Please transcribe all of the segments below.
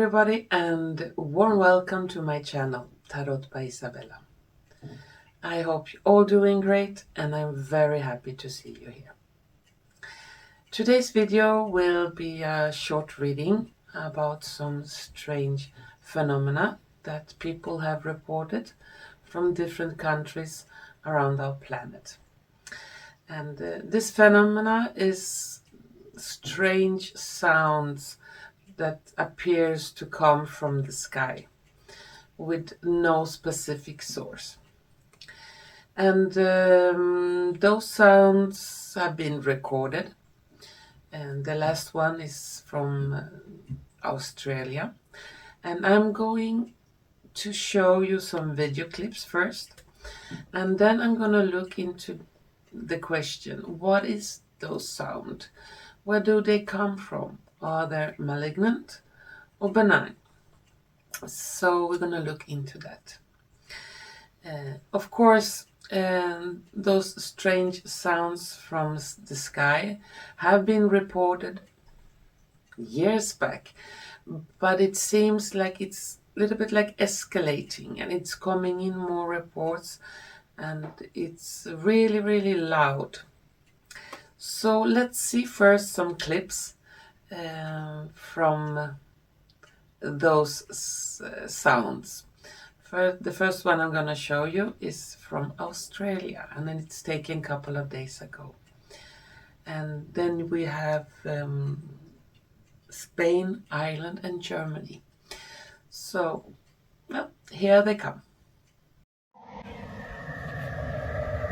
everybody, and warm welcome to my channel, Tarot by Izabela. I hope you're all doing great, and I'm very happy to see you here. Today's video will be a short reading about some strange phenomena that people have reported from different countries around our planet. And this phenomena is strange sounds that appears to come from the sky with no specific source. And those sounds have been recorded, and the last one is from Australia. And I'm going to show you some video clips first, and then I'm going to look into the question, what is those sounds? Where do they come from? Are they malignant or benign? So we're going to look into that. Of course, those strange sounds from the sky have been reported years back, but it seems like it's a little bit like escalating, and it's coming in more reports, and it's really, really loud. So let's see first some clips from those sounds. The first one I'm going to show you is from Australia, and then it's taken a couple of days ago. And then we have Spain, Ireland, and Germany. So, well, here they come.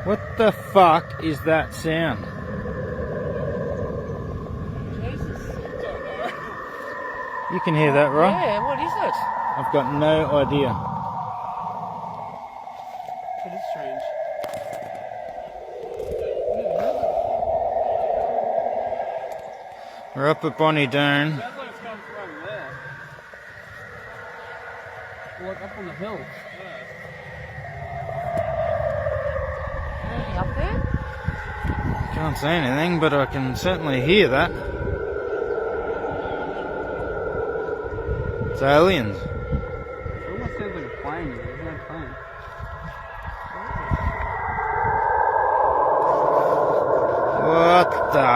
What the fuck is that sound? You can hear that, right? Yeah, what is it? I've got no idea. It is strange. We're up at Bonnie Doon. Sounds like it's coming from over there. Like up on the hill. Yeah. Up there? Can't say anything, but I can certainly hear that. It's aliens. It almost sounds like a plane. There's no plane. What the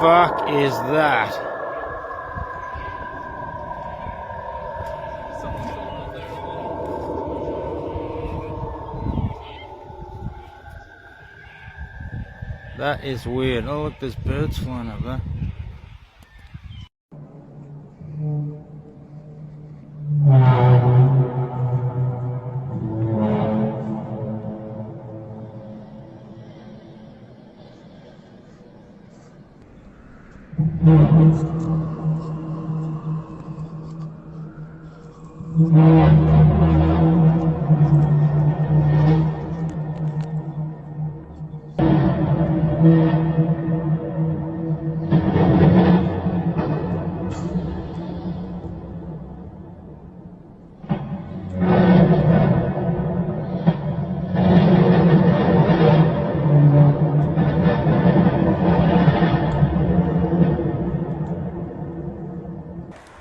fuck is that? Someone's going up there as well. That is weird. Oh look, there's birds flying up there.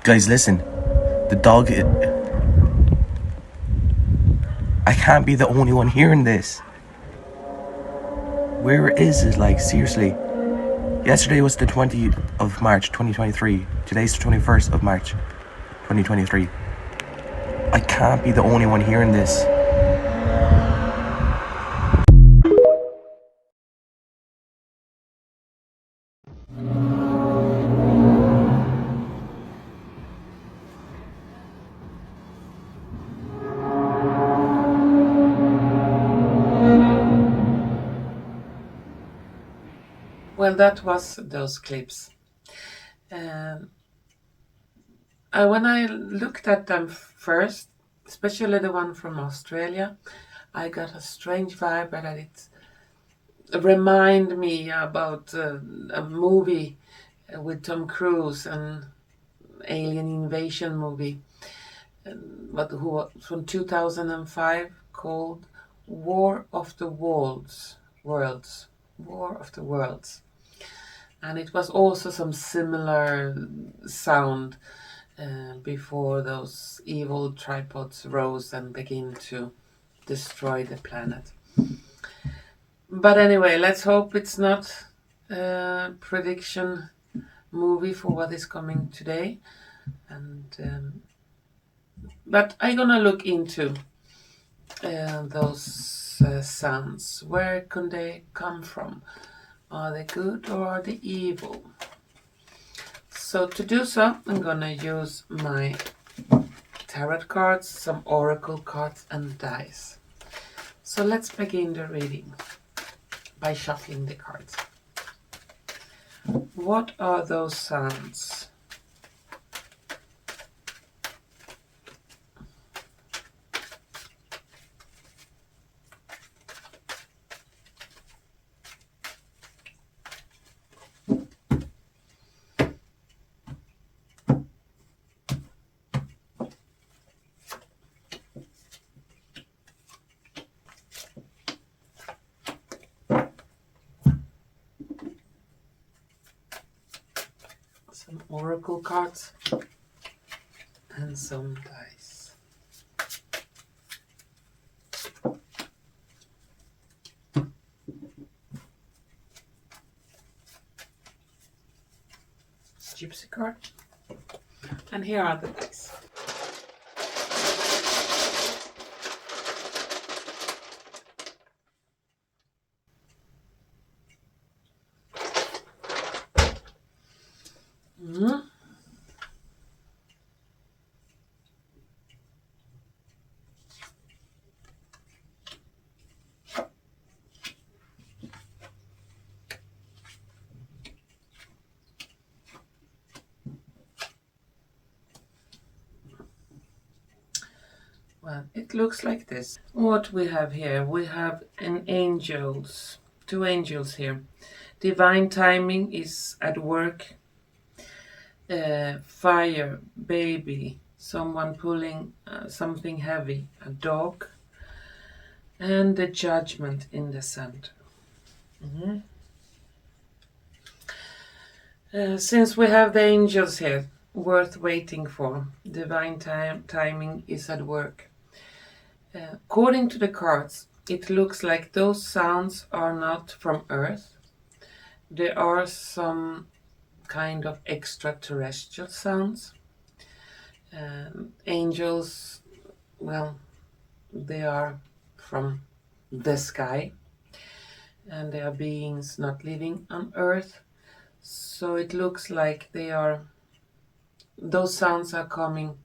Guys, listen. The dog... I can't be the only one hearing this. Where is it? Like, seriously. Yesterday was the 20th of March, 2023. Today's the 21st of March, 2023. I can't be the only one hearing this. Well, that was those clips. When I looked at them first, especially the one from Australia, I got a strange vibe that it reminded me about a movie with Tom Cruise, an alien invasion movie, from 2005 called War of the Worlds. War of the Worlds. And it was also some similar sound before those evil tripods rose and begin to destroy the planet. But anyway, let's hope it's not a prediction movie for what is coming today. And but I'm gonna look into those sounds. Where can they come from? Are they good or are they evil? So to do so, I'm gonna use my tarot cards, some oracle cards and dice. So let's begin the reading by shuffling the cards. What are those sounds? Some oracle cards and some dice. Gypsy card. And here are the dice. Well, it looks like this. What we have here, we have two angels here. Divine timing is at work. Fire, baby, someone pulling something heavy, a dog, and the judgment in the center. Since we have the angels here, worth waiting for, divine timing is at work. According to the cards, it looks like those sounds are not from Earth. There are some kind of extraterrestrial sounds. Angels, well, they are from the sky, and they are beings not living on Earth. So it looks like those sounds are coming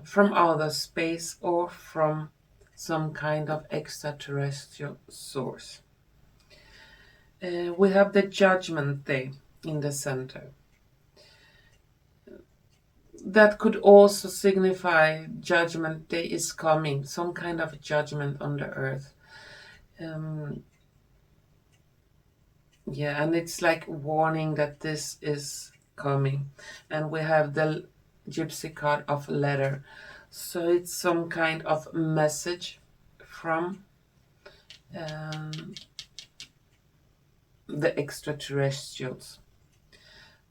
from outer space or from some kind of extraterrestrial source. We have the Judgment Day in the center. That could also signify Judgment Day is coming, some kind of judgment on the earth. Yeah, and it's like warning that this is coming. And we have the Gypsy card of letter. So it's some kind of message from the extraterrestrials.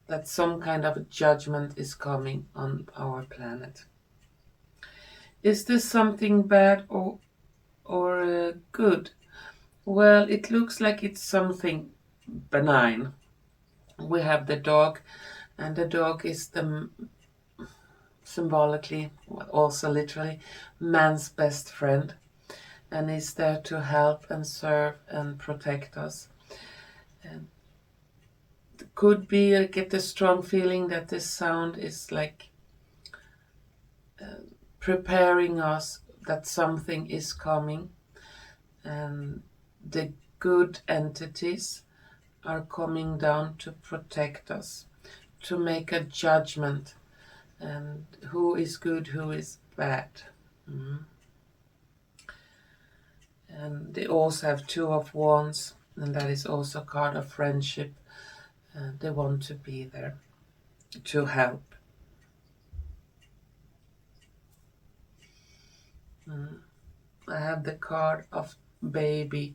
That some kind of judgment is coming on our planet. Is this something bad or good? Well, it looks like it's something benign. We have the dog, and the dog is the symbolically, also literally, man's best friend, and is there to help and serve and protect us. And could be, I get a strong feeling that this sound is like preparing us that something is coming, and the good entities are coming down to protect us, to make a judgment, and who is good, who is bad. And they also have Two of Wands, and that is also a card of friendship. They want to be there to help. I have the card of baby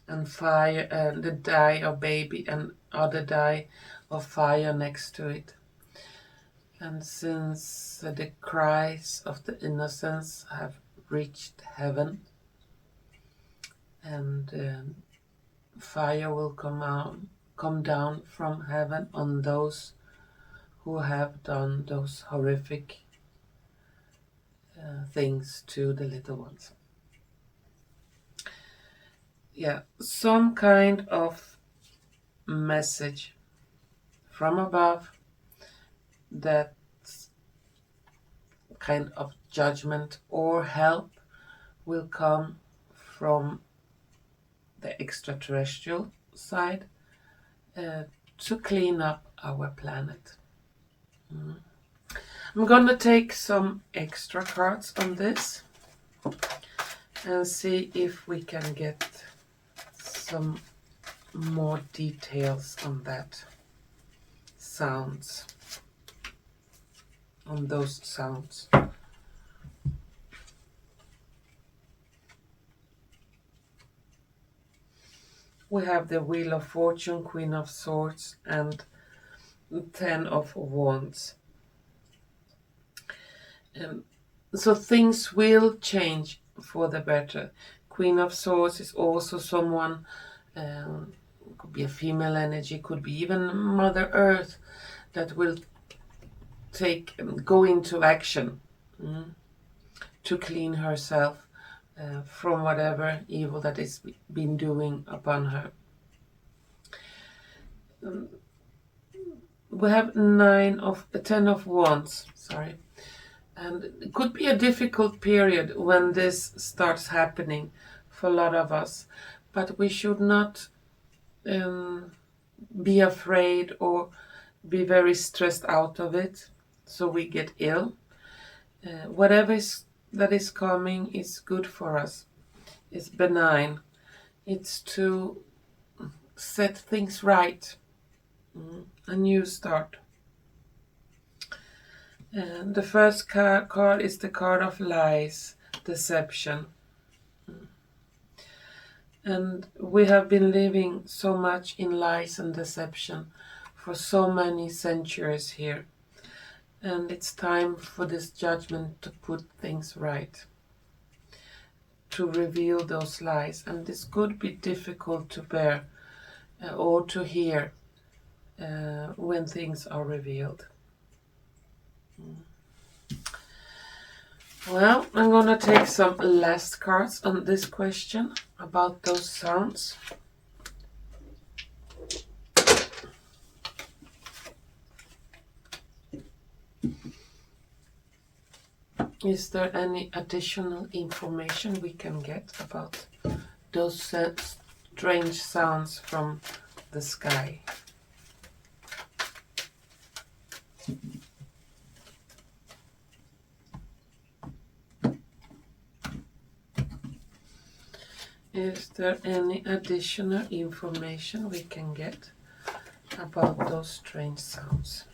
and fire, and the die of baby and other die of fire next to it. And since the cries of the innocents have reached heaven, and fire will come down from heaven on those who have done those horrific things to the little ones. Yeah, some kind of message from above, that kind of judgment or help will come from the extraterrestrial side to clean up our planet. I'm gonna take some extra cards on this and see if we can get some more details on that sounds, on those sounds. We have the Wheel of Fortune, Queen of Swords, and 10 of Wands. So things will change for the better. Queen of Swords is also someone, could be a female energy, could be even Mother Earth, that will go into action to clean herself from whatever evil that is been doing upon her. We have 10 of Wands, and it could be a difficult period when this starts happening for a lot of us, but we should not be afraid or be very stressed out of it so we get ill. Whatever that is coming is good for us. It's benign. It's to set things right. A new start. And the first card is the card of lies, deception. And we have been living so much in lies and deception for so many centuries here. And it's time for this judgment to put things right, to reveal those lies. And this could be difficult to bear or to hear when things are revealed. Well, I'm gonna take some last cards on this question about those sounds. Is there any additional information we can get about those strange sounds from the sky? Is there any additional information we can get about those strange sounds?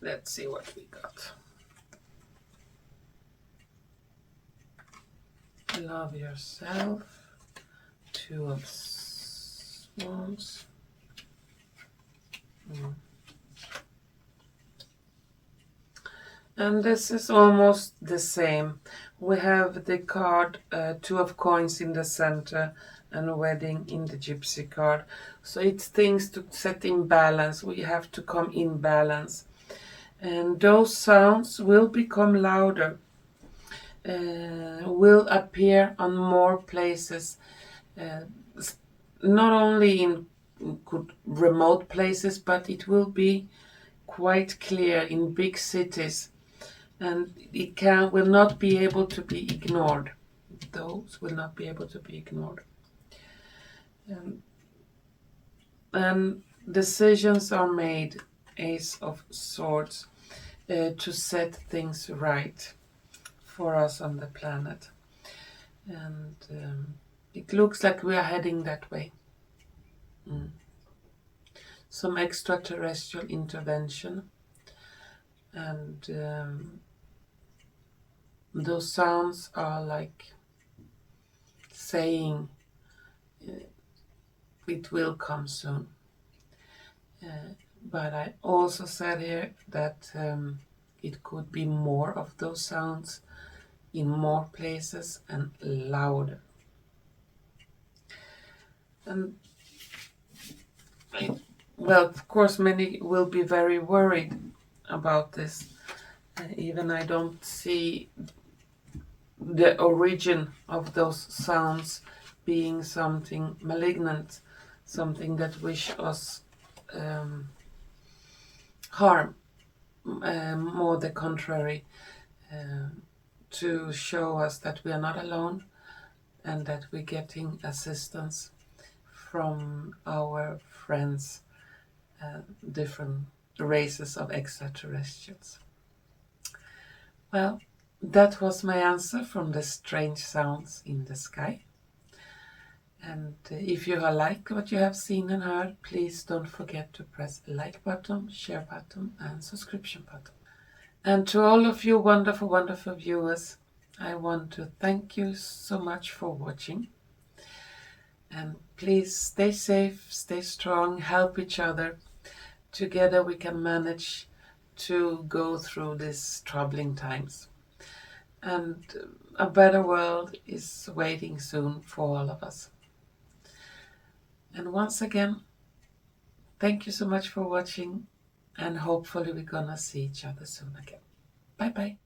Let's see what we got. Love yourself. 2 of Swords. And this is almost the same. We have the card 2 of Coins in the center and Wedding in the Gypsy card. So it's things to set in balance. We have to come in balance. And those sounds will become louder. Will appear on more places, not only in remote places, but it will be quite clear in big cities, and it will not be able to be ignored. Those will not be able to be ignored. And decisions are made, Ace of Swords, to set things right for us on the planet. And it looks like we are heading that way. some extraterrestrial intervention, and those sounds are like saying it will come soon. But I also said here that it could be more of those sounds in more places and louder. And well, of course, many will be very worried about this. Even I don't see the origin of those sounds being something malignant, something that wish us harm, more the contrary, to show us that we are not alone and that we're getting assistance from our friends, different races of extraterrestrials. Well, that was my answer from the strange sounds in the sky. And if you have liked what you have seen and heard, please don't forget to press the like button, share button, and subscription button. And to all of you wonderful, wonderful viewers, I want to thank you so much for watching. And please stay safe, stay strong, help each other. Together we can manage to go through these troubling times. And a better world is waiting soon for all of us. And once again, thank you so much for watching, and hopefully we're gonna see each other soon again. Bye bye.